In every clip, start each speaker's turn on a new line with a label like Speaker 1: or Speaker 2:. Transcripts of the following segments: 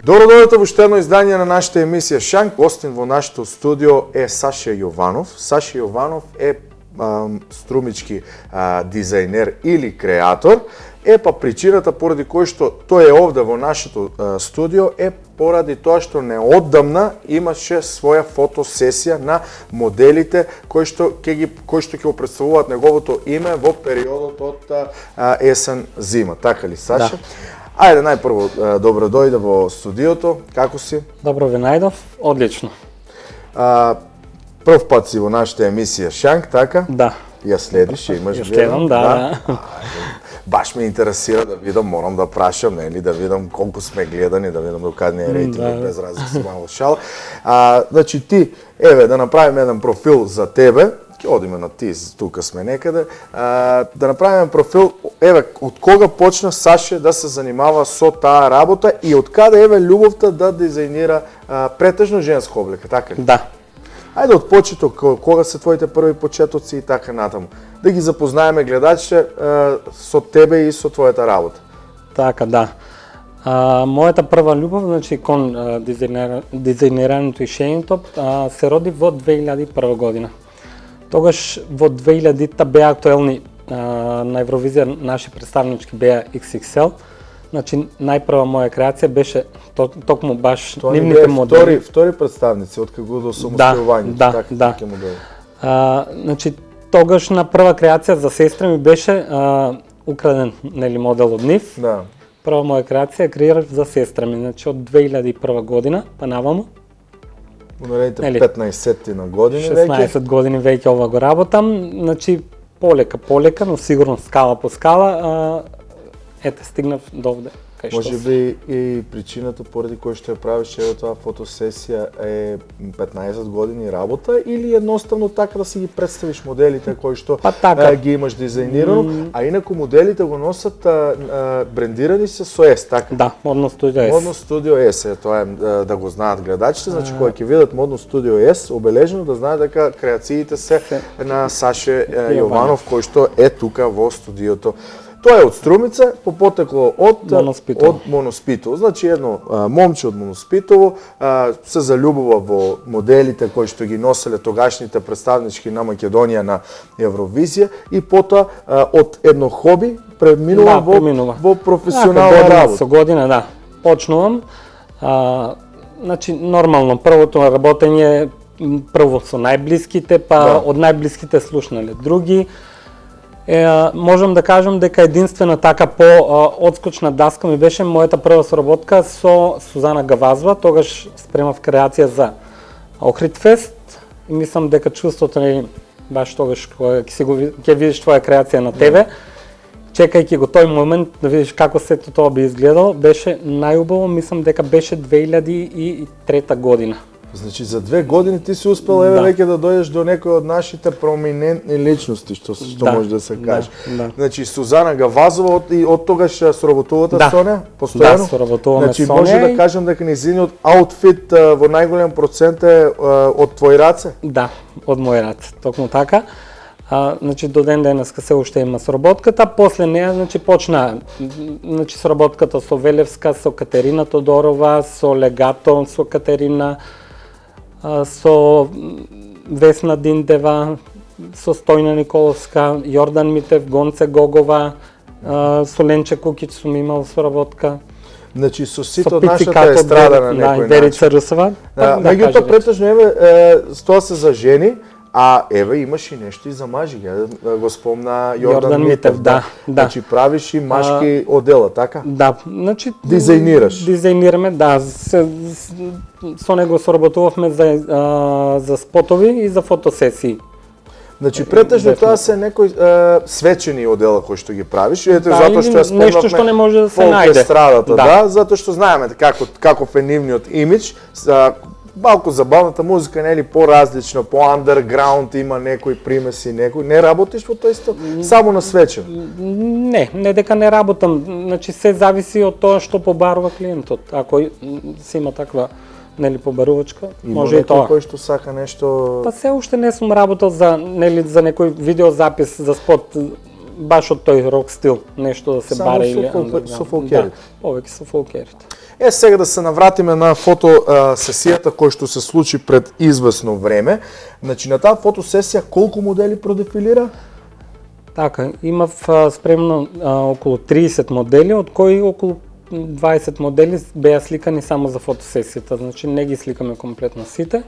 Speaker 1: Добро дојдете во уште едно издание на нашата емисија Шанк. Гостин во нашето студио е Саша Јованов. Саша Јованов е струмички дизајнер или креатор. Па причината поради кој што тој е овде во нашето студио е поради тоа што неодамна имаше своја фотосесија на моделите кои што ќе го представуваат неговото име во периодот од есен-зима. Така ли, Саша?
Speaker 2: Да.
Speaker 1: Ајде, најпрво добро дојде во студиото. Како си?
Speaker 2: Добро ве најдов, одлично.
Speaker 1: Прв пат си во нашата емисија Шанк, така?
Speaker 2: Да.
Speaker 1: Ја следиш, имаш
Speaker 2: Ја следам, да.
Speaker 1: Баш ме интересира да видам, морам да прашам, нели, да видам колку сме гледани, да видам докаде е рейтинг, без разлика се мало шал. Значи ти, да направиме еден профил за тебе, ќе одиме на ти, тука сме некаде, да направиме профил, од кога почна Саше да се занимава со таа работа и од каде љубовта да дизајнира претежно женска облека, така ли?
Speaker 2: Да.
Speaker 1: Ајде од почеток, кога се твоите први почетоци и така натаму. Да ги запознаеме гледачите со тебе и со твојата работа.
Speaker 2: Така, да. Мојата прва љубов, значи, кон дизајнирањето и шењето, се роди во 2001 година. Тогаш во 2000-та беа актуелни на Евровизија наши представнички беа XXL. Значи, најпрва моја креација беше токму баш нивните модели.
Speaker 1: Втори представници од како до самостојување, така модели.
Speaker 2: Значи, тогаш на прва креација за сестра ми беше украден, нели, модел од нив.
Speaker 1: Да.
Speaker 2: Прва моја креација креирав за сестра ми, значи од 2001 година па наваму.
Speaker 1: Умерените 15 на години веќе.
Speaker 2: 16 години веќе ова го работам, значи полека, но сигурно скала по скала, стигнав до овде.
Speaker 1: Може би и причината поради која што ја правиш тоа фотосесија е 15 години работа или едноставно така да си ги представиш моделите кои што ги имаш дизајнирано, а инаку моделите го носат брендирани се со S, така?
Speaker 2: Да, Модно студио S.
Speaker 1: Модно студио S, тоа е да го знаат гледачите, значи кога ќе видат Модно студио S обележено да знаат дека креациите се на Саше Јованов кој што е тука во студиото. Тоа е од Струмица, попотекло од Моноспитово. Значи едно момче од Моноспитово се залюбува во моделите кои што ги носеле тогашните представнички на Македонија на Евровизија и потоа од едно хоби преминува во професионална работа.
Speaker 2: Со година, да. Почнувам. Значи нормално првото работење прво со најблиските, па од најблиските слушнале други. Можам да кажам дека единствена така по-одскочна даска ми беше мојата прва соработка со Сузана Гавазова, тогаш спремав креација за Охридфест и мислам дека чувството не баш тогаш кога ќе видиш твоја креација на тебе, чекајќи го тој момент да видиш како сето тоа би изгледало, беше најубаво, мислам дека беше 2003 година.
Speaker 1: Значи за 2 години ти си успел веќе да дојдеш до некои од нашите проминентни личности, што може да се каже. Значи Сузана Гавазова од тогаш соработувате со неа постојано?
Speaker 2: Да, соработуваме со неа.
Speaker 1: Значи може да кажем дека низиниот аутфит во најголем процент е од твои раце?
Speaker 2: Да, од мој раце, токму така. Значи до ден денеска се уште има соработката, после неа значи почна соработката со Велевска, со Катерина Тодорова, со Легато, со Катерина, со Весна Диндева, со Стојна Николовска, Јордан Митев, Гонце Гогова, со Ленче Кукич сум имал соработка.
Speaker 1: Значи со сите од нашата естрада на некој начин.
Speaker 2: Верица Русова.
Speaker 1: Меѓутоа претежно тоа се за жени, а имаш и нешто и за мажи. Го спомна Јордан Митев, да. Значи правиш и машки одела, така?
Speaker 2: Да, значи
Speaker 1: дизајнираш.
Speaker 2: Дизајнираме, да. Со него соработувавме за спотови и за фотосесии.
Speaker 1: Значи претежно тоа се некои свечени одела кои што ги правиш, затоа што ја спомнавме
Speaker 2: нешто што не може да се најде.
Speaker 1: Да, затоа што знаеме каков е нивниот имидж. Малку забавната музика нели по-различна, по-андерграунд, има некои примеси, не работиш во тоа исто, само на свечено?
Speaker 2: Не дека не работам, значи се зависи од тоа што побарува клиентот. Ако се има таква нели побарувачка, може и тоа.
Speaker 1: Има некој кој што сака нешто.
Speaker 2: Па се уште не сум работел за некој видеозапис за спот баш от тој рок стил, нешто да се
Speaker 1: Само
Speaker 2: баре
Speaker 1: со
Speaker 2: или
Speaker 1: со фолкерите.
Speaker 2: Да, повеќе со фолкерите.
Speaker 1: Сега да се навратиме на фотосесијата која што се случи пред известно време. Значи на таа фотосесија колку модели продефилира?
Speaker 2: Така, имав спремно околу 30 модели, од кои околу 20 модели беа сликани само за фотосесијата, значи не ги сликаме комплетно сите.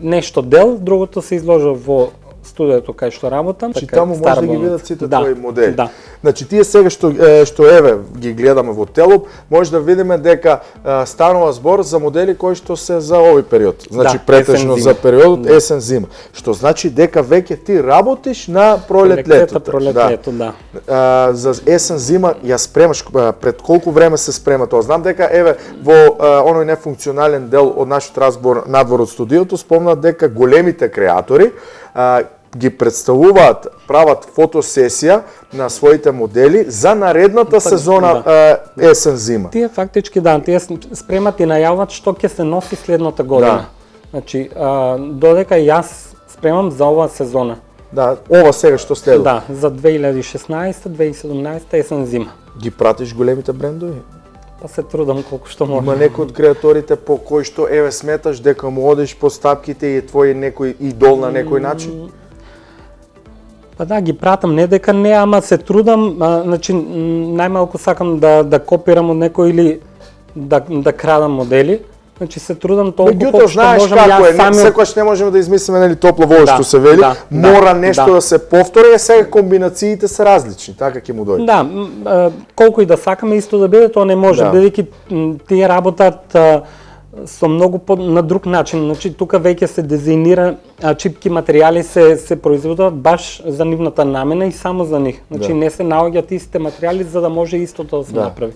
Speaker 2: Нешто дел, другото се изложи во студиото кај што работам.
Speaker 1: Значи таму може да ги видат сите твои модели.
Speaker 2: Да.
Speaker 1: Значи тие сега што еве ги гледаме во Телоп, може да видиме дека станува збор за модели кои што се за овој период. Значи претежно за периодот есен зима. Што значи дека веќе ти работиш на пролет лето.
Speaker 2: Да.
Speaker 1: За есен зима ја спремаш пред колку време се спрема тоа? Знам дека еве во оној нефункционален дел од нашиот разговор надвор од студиото спомнат дека големите креатори ги представуваат, прават фотосесија на своите модели за наредната сезона есен-зима.
Speaker 2: Тие фактички тие спремат и најават што ќе се носи следната година. Значи, додека јас спремам за оваа сезона.
Speaker 1: Да, ова сега што следува.
Speaker 2: Да, за 2016-2017 есен-зима.
Speaker 1: Ги пратиш големите брендови?
Speaker 2: Па се трудам колку што можам.
Speaker 1: Има некои од креаторите по кои што еве сметаш дека му одиш по стапките и е твој некој идол на некој начин?
Speaker 2: Па да, ги пратам, не дека не, ама се трудам, значи најмалку сакам да копирам од некој или да крадам модели. Значи се трудам толку колку што можам јас сам.
Speaker 1: Секогаш не можеме да измислиме нели топла вода што се вели, мора нешто да се повтори, сега комбинациите се различни, така ќе му дојде.
Speaker 2: Да, колку и да сакаме исто да биде, тоа не може, бидејќи тие работат со многу на друг начин. Значи тука веќе се дизајнира, чипки материјали се произведуваат баш за нивната намена и само за нив. Значи не се наоѓаат истите материјали за да може истото да се направи.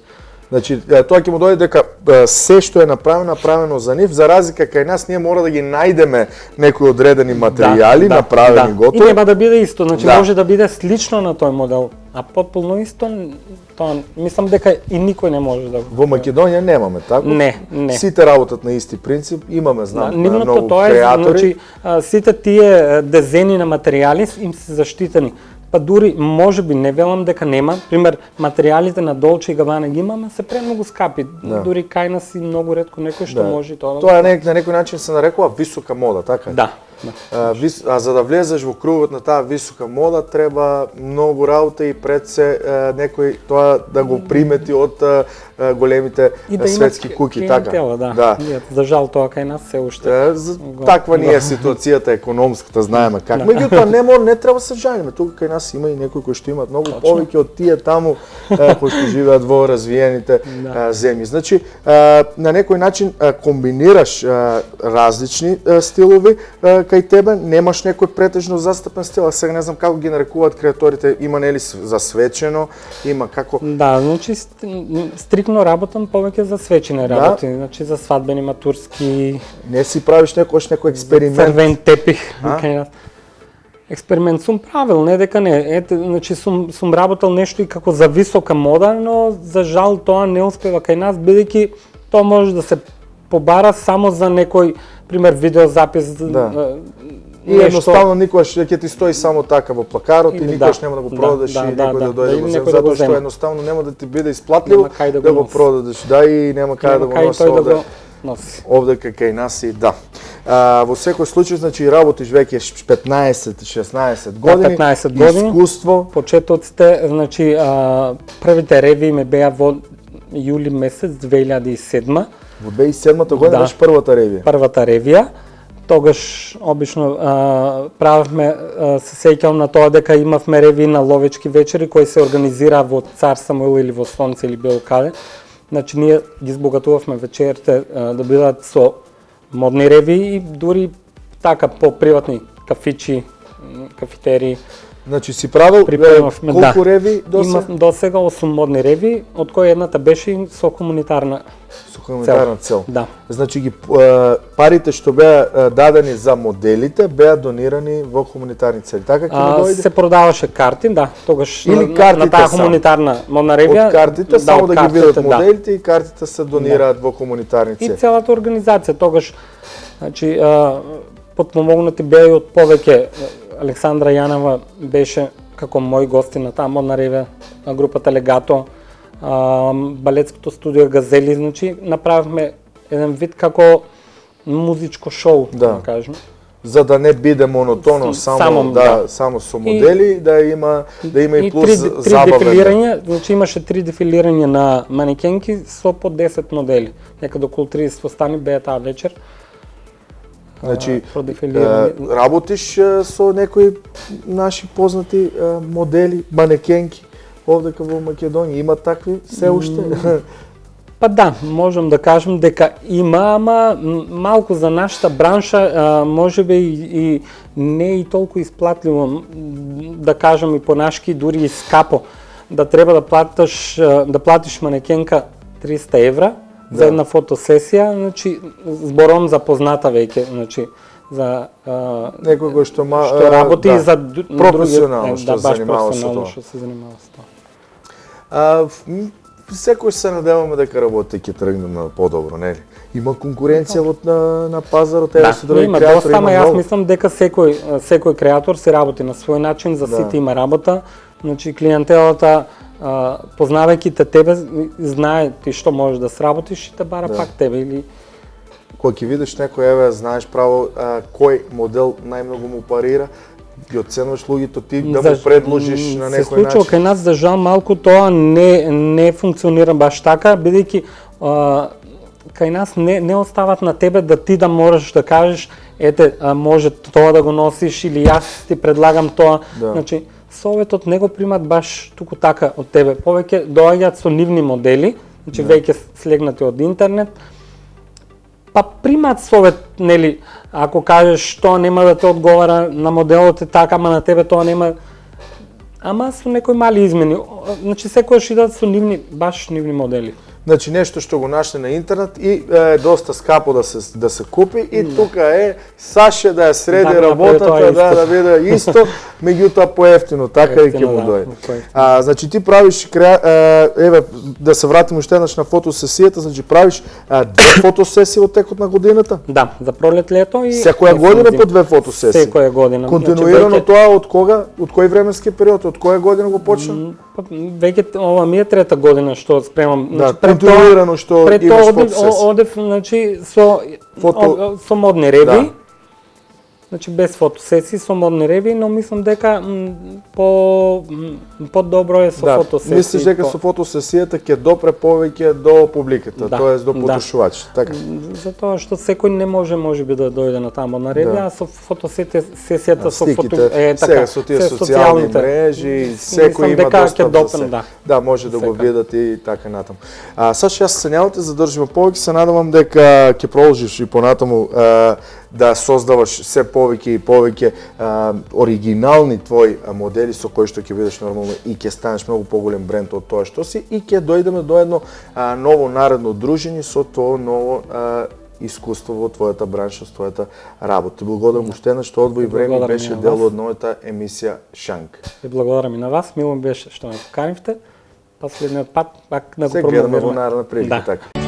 Speaker 1: Значи, тоа ќе му дојде дека се што е направено за нив, за разлика кај нас ние мора да ги најдеме некои одредени материјали, направени готови.
Speaker 2: И нема да биде исто, значи може да биде слично на тој модел, а потполно исто, тоа мислам дека и никој не може да го.
Speaker 1: Во Македонија немаме тако.
Speaker 2: Не.
Speaker 1: Сите работат на исти принцип, имаме знам многу
Speaker 2: тоа
Speaker 1: креатори.
Speaker 2: Значи сите тие дезени на материјали им се заштитени. Па дури можеби не велам дека нема, пример материјалите на Dolce & Gabbana ги имаме се премногу скапи. Дури кај нас и многу ретко некој што може тоа.
Speaker 1: Тоа на некој начин се нарекува висока мода, така е?
Speaker 2: Да.
Speaker 1: А за да влезеш во кругот на таа висока мода треба многу работа и пред се некој тоа да го примети од големите светски куки, така.
Speaker 2: Да. За жал тоа кај нас се уште.
Speaker 1: Таква ни е ситуацијата економската, знаеме как. Меѓутоа не треба се жалиме. Тука кај нас има и некои кои што имаат многу повеќе од тие таму кои што живеат во развиените земји. Значи на некој начин комбинираш различни стилови кај тебе, немаш некој претежно застапен стил, а сега не знам како ги нарекуваат креаторите, има нели за свечено, има како...
Speaker 2: Да, значи стрикно работам повеќе за свечени работи, значи за свадбени, матурски...
Speaker 1: Не си правиш некој експеримент?
Speaker 2: Црвен тепих, кај нас. Експеримент сум правил, не дека не. Значи сум работел нешто и како за висока мода, но за жал тоа не успева кај нас, бидејќи тоа може да се побара само за некој, пример, видеозапис.
Speaker 1: И едноставно никогаш ќе ти стои само така во плакарот и никогаш нема да го продадеш и некој да дојде го земе, затоа што едноставно нема да ти биде исплатливо да го продадеш. Да, и нема кај да го носи овде кај нас и да. Во секој случај, значи, работиш веќе 15-16 години,
Speaker 2: 15 години,
Speaker 1: искуство.
Speaker 2: Почетоците, значи, првите ревии ме беа во јули месец 2007.
Speaker 1: Во 2007 година беше првата ревија?
Speaker 2: Првата ревија. Тогаш обично правевме, се сеќавам на тоа дека имавме ревии на ловечки вечери кои се организира во Цар Самуил или во Слонце или било каде. Значи ние ги збогатувавме вечерите да бидат со модни ревии и дури така по приватни кафичи, кафетерии.
Speaker 1: Значи си правил колку ревии до сега?
Speaker 2: Имав до сега 8 модни ревии, од кои едната беше со хуманитарна
Speaker 1: цел.
Speaker 2: Да.
Speaker 1: Значи ги парите што беа дадени за моделите беа донирани во хуманитарни цели. Така ќе дојде?
Speaker 2: Се продаваше карти, да, тогаш
Speaker 1: или
Speaker 2: на таа хуманитарна модна ревија.
Speaker 1: Од картите само да ги видат моделите и картите се донираат во хуманитарни цели.
Speaker 2: И целата организација тогаш, значи подпомогнати беа и од повеќе. Александра Јанова беше како мои гости на таа модна реве, групата Легато, балетското студио Газели, значи направивме еден вид како музичко шоу, да кажем.
Speaker 1: За да не биде монотонно само со модели, да има и плюс забавен.
Speaker 2: Значи имаше 3 дефилирања на манекенки со по 10 модели. Некаде околу 30 постани беа таа вечер.
Speaker 1: Значи, работиш со некои наши познати модели, манекенки овдека во Македонија? Има такви се уште?
Speaker 2: Па да, можам да кажем дека има, ама малку за нашата бранша, можеби и не и толку исплатливо, да кажем и понашки, дури и скапо, да треба да платиш манекенка 300 евра за една фотосесија, значи збором за позната веќе, значи за
Speaker 1: некој кој што
Speaker 2: работи за
Speaker 1: професионално што се занимава со тоа. Секој се надеваме дека работите ќе тргнат на подобро, нели? Има конкуренција на пазарот, со други креатори.
Speaker 2: Ама јас мислам дека секој креатор се работи на свој начин, за сите има работа. Значи клиентелата, познавајќи те тебе, знае ти што можеш да сработиш и те бара пак тебе или
Speaker 1: кога ќе видиш некој, знаеш право кој модел најмногу му парира, ги оценуваш луѓето, ти да му предложиш на некој начин.
Speaker 2: Се случува кај нас, за жал, малку тоа не функционира баш така, бидејќи кај нас не остават на тебе да ти да можеш да кажеш, ете, може тоа да го носиш или јас ти предлагам тоа. Значи, советот не го примат баш туку така од тебе. Повеќе доаѓаат со нивни модели, значи веќе слегнати од интернет, па примат совет, нели, ако кажеш тоа нема да те одговара на моделот е така, ама на тебе тоа нема, ама со некои мали измени. Значи секојаш идат со баш нивни модели.
Speaker 1: Значи нешто што го нашли на интернет и е доста скапо да се купи и тука е Саше да ја среди работата, да биде исто, меѓутоа поевтино, така и ќе му дојде. Значи ти правиш, еве да се вратиме уште еднаш на фотосесијата, значи правиш 2 фотосесии во текот на годината?
Speaker 2: Да, за пролет, лето и
Speaker 1: секоја година по 2 фотосесии.
Speaker 2: Секоја година.
Speaker 1: Континуирано тоа од кога? Од кој временски период? Од која година го почна?
Speaker 2: Веќе ова ми е 3-та година што спремам.
Speaker 1: Континуирано што имаш фотосесија.
Speaker 2: Одев, значи, со модни реви, значи без фотосесии, со модни реви, но мислам дека по-добро е со фотосесии.
Speaker 1: Мислиш дека со фотосесијата ќе допре повеќе до публиката, тоест до потрошувачите, така?
Speaker 2: Затоа што секој не можеби да дојде на таа модна реви, а со фотосесијата, со
Speaker 1: сега со тие социјални мрежи, секој има достап. Да, може да го видат и така натаму. Саш, јас се няма те задржиме повеќе, се надевам дека ќе продолжиш и понатаму да создаваш се повеќе и повеќе оригинални твои модели со кои што ќе бидеш нормално и ќе станеш многу поголем бренд од тоа што си и ќе дојдеме до едно ново наредно дружење со тоа ново искуство во твојата бранша, со твојата работа. Благодарам уште еднаш што одвои време и беше дел од новата емисија Шанк.
Speaker 2: И благодарам и на вас, мило беше што ме поканивте. Па следниот пат пак да го промовираме.
Speaker 1: Се гледаме во наредна прилика, така.